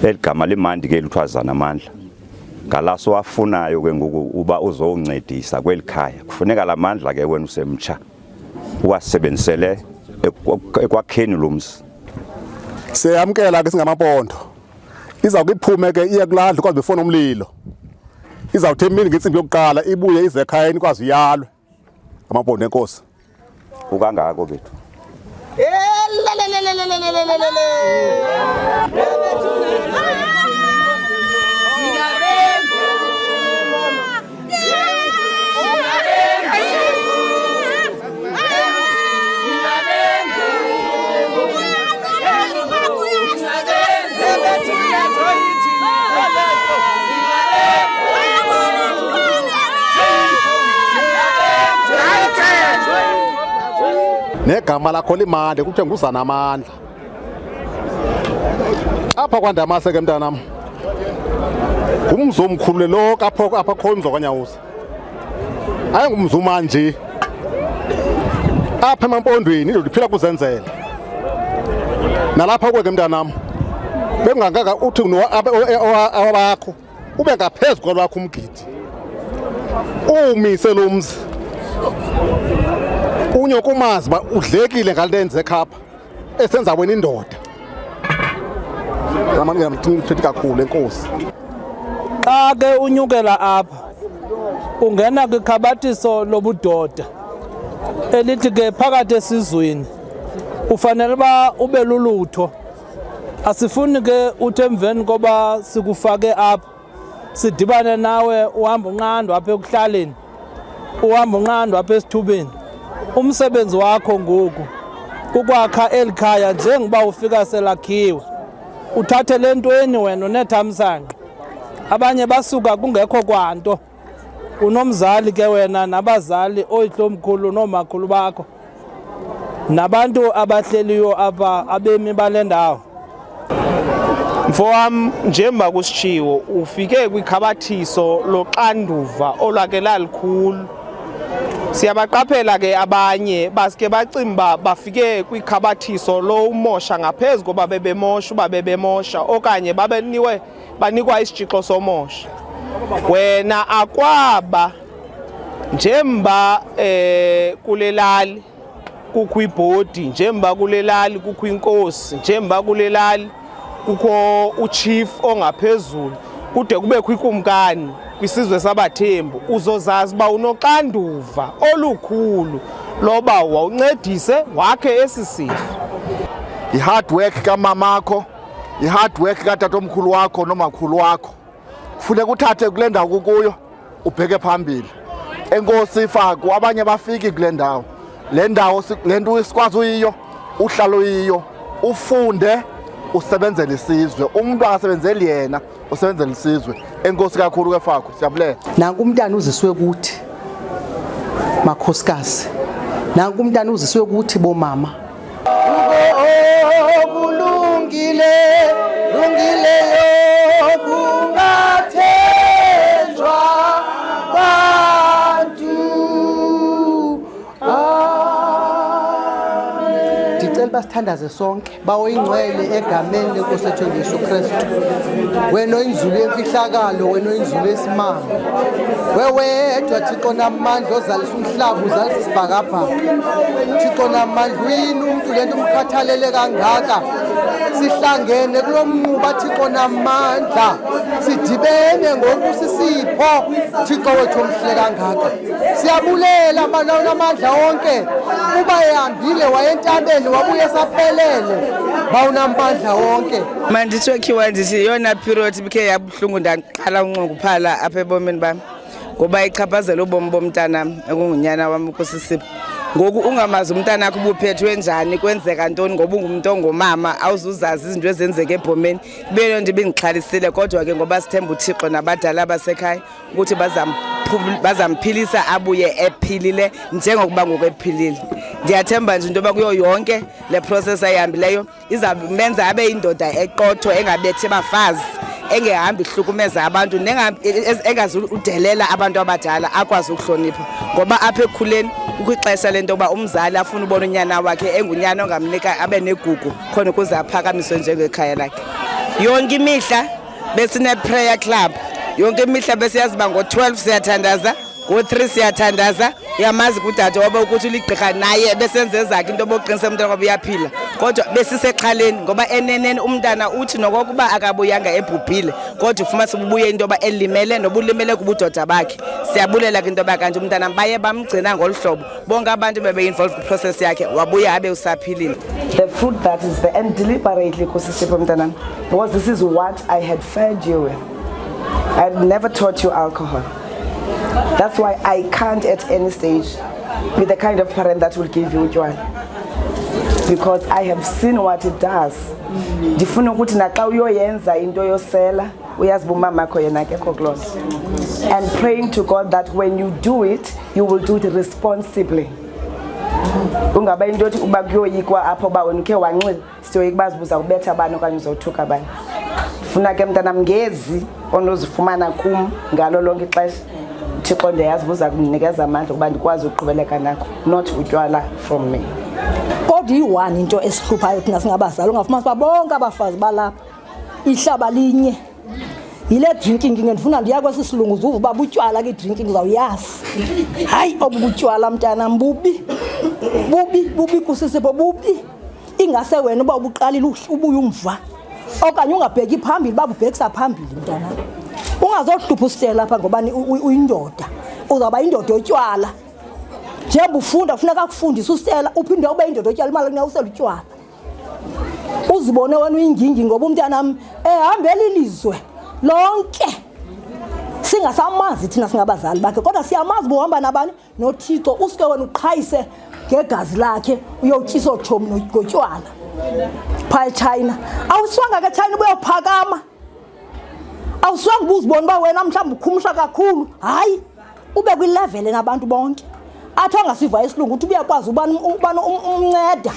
Eligama limandi ke lithwazana amandla ngalaso wafunayo ke ngoku uba uzoncedisa kwelikhaya kufuneka lamandla ke wena usemtsha uwasebenzisele ekwakheni lumzi. Siyamkela ke singamaphondo izawukuphume ke iye kulandla kwazi befona umlilo izawuthi emini ngensimbi yokuqala ibuye ize ekhayeni kwazi yalwe amaphondo enkosi ukangako bethu. Negama lakho limande kuthiwa nguzana amandla. Apha kwaNdamase ke mntanam ngumzi omkhulu lo apha kho umzo kwaNyawuza ayingumzuma nje apha emampondweni into liphila kuzenzela nalapha kweke mntanam bengangaka uthi awakho ube ngaphezulu kwalakho umgidi umise lo mzi unyo kumazi ba udlekile ngalenze ekhapha esenza wena indoda zamani ngamthithi kakhulu enkosi. Xa ke unyukela apha ungena kwikhabatiso lobudoda elithi ke phakathi esizweni ufanele ba ube lulutho. Asifuni ke uthi emveni koba sikufake apha sidibane nawe uhamba unqandwa apha ekuhlaleni uhamba unqandwa apha esithubeni. Umsebenzi wakho ngoku ukwakha elikhaya njengoba ufika selakhiwe uthathe lentweni wena unethamsanqa abanye basuka kungekho kwanto unomzali ke wena nabazali oyihlomkhulu nomakhulu bakho nabantu abahleliyo apha abemi balendawo. Mfowam njengoba kusitshiwo ufike kwikhabathiso loxanduva olwake lalikhulu. Siyabaqaphela ke abanye basike bacimba bafike kwikhabathiso lo umosha ngaphezulu koba bebemosha okanye banikwa isitshixo somosha. Wena akwaba njemba kulelali kukho ibhodi, njemba kulelali kukho inkosi, njemba kulelali kukho uchief ongaphezulu kude kubekho ikumkani kwisizwe sabaThembu uzozazi ba unoxanduva olukhulu loba wawuncedise wakhe esisizwe. I-hard work kamamakho, i-hard work katatomkhulu wakho nomakhulu wakho kufuneka uthathe kule ndawo kukuyo ubheke phambili. Enkosi ifako abanye bafiki kule ndawo le ndawo le nto sikwazi uyiyo uhlalo yiyo ufunde usebenzele isizwe umuntu akasebenzeli yena usebenzele isizwe. Enkosi kakhulu ke Fako siyabulela. Nanku umntana uziswe kuthi makhosikazi nanku umntana uziswe kuthi bomama kulungile lungileyo kungathenjwa bantu. Ndicela basithandaze sonke bawoyingcwele egameni lenkosi yethu Yesu Kristu. Wena oyinzulu yemfihlakalo wena oyinzulu yesimanga wewedwa Thixo namandla ozalisa umhlaba uzalisa isibhakabhaka. Thixo namandla uyini umuntu lento umkhathalele kangaka sihlangene kulomnquba Thixo namandla sidibene ngokusisipho Thixo wethu omhle kangaka. Siyabulela amandla wonke uba ehambile wayentabeni wabuye saphelele bawunampandla wonke. Manditshokhiwa ndithi yona period bikhe yabuhlungu ndaqala unqonguphala apha ebomini bami ngoba ichaphazela ubomi bomntanam ekungunyana wami uKusisipho. Ngoku ungamazi umntana wakho ubuphethwe njani kwenzeka ntoni ngoba ungumuntu ongumama awuzuzazi izinto ezenzeka ebhomeni. Ibelo nje bengixhalisile kodwa ke ngoba sithemba uThixo nabadala abasekhaya ukuthi bazamphilisa abuye ephilile njengokuba ngokwephilile. Ndiyathemba nje into yoba kuyo yonke le process ayihambileyo izamenza abe indoda eqotho engabethi bafazi engehambi ihlukumeza abantu engazi udelela abantu abadala akwazi ukuhlonipha ngoba apha ekhuleni kwixesha lento yoba umzali afuna ubona unyana wakhe engunyana ongamnika abe negugu khona ukuze aphakamiswe njengekhaya lakhe. Yonke imihla besine prayer club, yonke imihla besiyazi ba ngo12 siyathandaza, ngo3 siyathandaza. Uyamazi kudade waba ukuthi uligqirha naye besenze ezakhe into boqinisa umntwana kwabo uyaphila kodwa besisexhaleni ngoba eneneni umntana uthi nokokuba akabuyanga ebhubhile kodwa ufuma sibubuye into yoba elimele nobulimele kubudoda bakhe. Siyabulela ke into yoba kanje umntana baye bamgcina ngolhlobo bonke abantu bebe-involved kwiprocess yakhe wabuye abe usaphilile. The fruit that is the and deliberately Kusisipho mntanam because this is what I had fed you with. I had never taught you alcohol. That's why I can't at any stage be the kind of parent that will give you joy. Because I have seen what it does. Ndifuna ukuthi naxa uyoyenza into yosela uyazi umama wakho yena akekho close. And praying to God that when you do it, you will do it responsibly. Ungaba into yothi uba kuyoyikwa apho ba wena ukhe wanxila siyoyikubazi buza kubetha abantu okanye uzothuka abantu. Funa ke mntanam ngezi onozifumana kum ngalo lonke ixesha. Thixo ndiyazi buza kunikeza amandla ukuba ndikwazi ukuqhubeleka nakho not utywala from me. Kodwa iwani into esihluphayo thina singabazali ungafumanisa bonke abafazi balapha ihlaba linye yile drinking ngifuna ndiya kwesisilungu uzuva uba butywala ke drinking uzawuyazi. Hayi obubutywala mntana mbubi Kusisipho bubi ingase wena uba ubuqalile ubuye umva okanye ungabheki phambili babubhekisa phambili mntana. Ungazohlupha usitela lapha ngoba uyindoda uzawuba indoda yotywala njengoba ufunda kufuneka akufundise usitela uphinde ube indoda yotywala imali kunika usela utywala uzibone wena uyingingi ngoba umntanami ehambela ilizwe lonke singasamazi thina singabazali bakhe kodwa siyamazi bohamba nabani noThixo usike wena uqhayise ngegazi lakhe uyotyisa otshomi notywala pha eChina awuswanga ke China ubuyophakama awuswanga ubuzibona ba wena mhlawumbe ukhumsha kakhulu hayi ube kwi-level nabantu bonke athi angasiva isilungu uthi uyakwazi ubani umnceda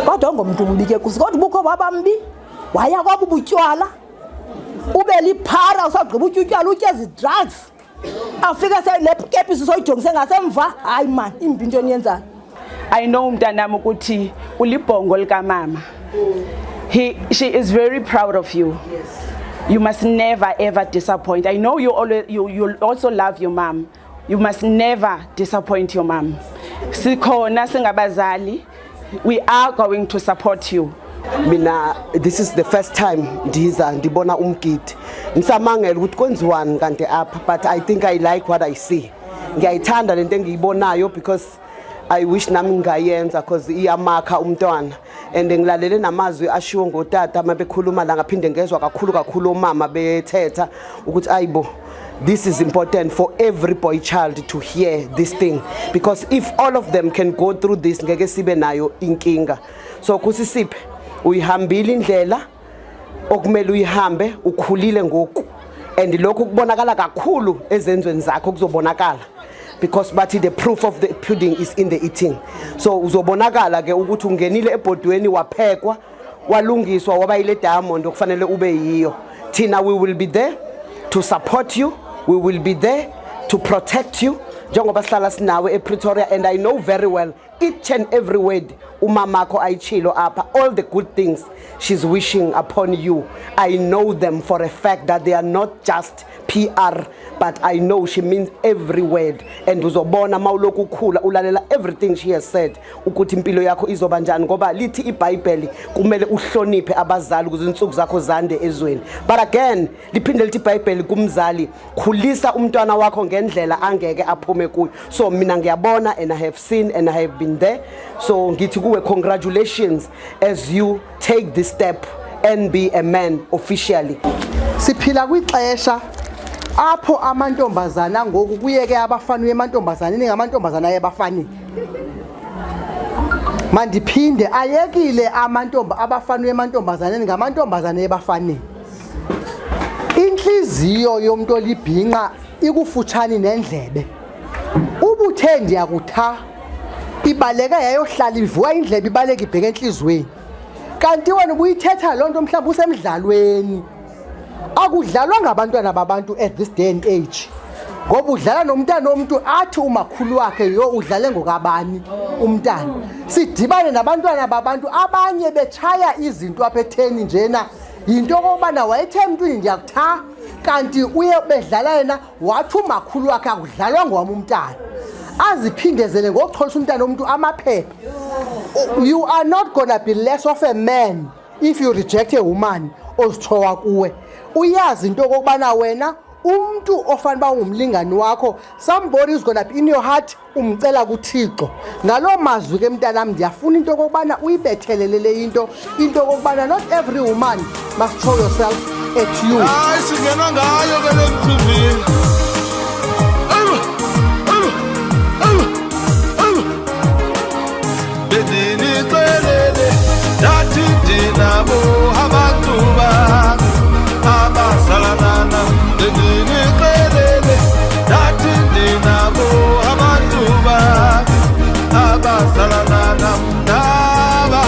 kodwa ngomuntu umbike kodwa ubukho babambi waya kwabo ubutywala ube liphara usagqiba utywala utyeza drugs afika selepkepisi soyijongise ngasemva hayi man imbi into yenzayo. I know mntanami ukuthi ulibhongo likamama. She is very proud of you. You must never ever disappoint. I know you also love your mom. You must never disappoint your mom. Sikhona singabazali, we are going to support you. Mina this is the first time ndiza ndibona umgidi. Ngisamangela ukuthi kwenziwani kanti apha but I think I like what I see. Ngiyayithanda lento engiyibonayo because I wish nami ngayenza because iyamakha umntwana and ngilalele namazwi ashiwo ngotata mabekhuluma la ngaphinde ngezwe kakhulu omama bethetha ukuthi ayibo this is important for every boy child to hear this thing because if all of them can go through this ngeke sibe nayo inkinga. So Kusisipho uyihambile indlela okumele uyihambe ukhulile ngoku and lokho kubonakala kakhulu ezenzweni zakho kuzobonakala because bathi the proof of the pudding is in the eating. So uzobonakala ke ukuthi ungenile ebhodweni waphekwa walungiswa waba ile diamond okufanele ube yiyo. Thina we will be there to support you, we will be there to protect you njengoba sihlala sinawe ePretoria and I know very well each and every word umamako ayichilo apha all the good things she's wishing upon you. I know them for a fact that they are not just PR but I know she means every word and uzobona mawuloku ukhula ulalela everything she has said ukuthi impilo yakho izoba njani ngoba lithi iBhayibheli kumele uhloniphe abazali ukuze insuku zakho zande ezweni. But again liphinde lithi iBhayibheli kumzali khulisa umntwana wakho ngendlela angeke aphume kuyo. So mina ngiyabona and I have seen and I have been there. So ngithi kuwe congratulations as you take this step and be a man officially. Siphila kwixesha apho amantombazana ngoku kuyeke abafana emantombazaneni ngamantombazana ayebafani. Mandiphinde ayekile abafana emantombazaneni ngamantombazana ebafani. Inhliziyo yomuntu olibhinqa ikufutshane nendlebe. Ubuthe ndiyakutha ibaleka yayohlala ivuka indlebe ibaleka ibheke enhlizweni. Kanti wena ubuyithetha lonto mhlawumbe usemidlalweni. Akudlalwa ngabantwana babantu at this day and age. Ngoba udlala nomntana omuntu athi umakhulu wakhe yo udlale ngokabani umntana. Sidibane nabantwana babantu abanye betshaya izinto apha etheni njena into okubana wayethe emntwini ndiyakutha kanti uye bedlala yena wathi umakhulu wakhe akudlalwa ngowami umntana. Aziphindezele ngocholisa umntana omuntu amaphepha. You are not gonna be less of a man if you reject a woman ozithowa kuwe. Uyazi into okubana wena umuntu ofanele ungumlingani wakho, somebody is gonna be in your heart, umcela kuThixo. Ngalo mazwi ke mntanami ndiyafuna into okubana uyibethelele into okubana not every woman must throw yourself at you. Hayi singena ngayo ke lemthuvini. Bedini qelele dathi dinabo abantuba abasalanana bedini qelele dathi dinabo abantuba abasalanana ndaba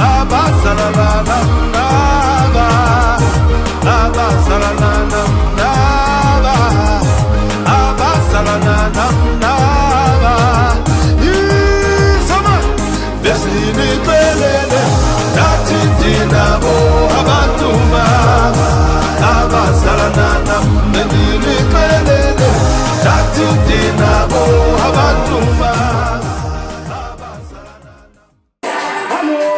abasalanana ndaba abasalanana ndaba abasalanana ndaba isama bedini qelele dathi dinabo abantuba abasalanana bedini qelele dathi dinabo abantuba. Hello,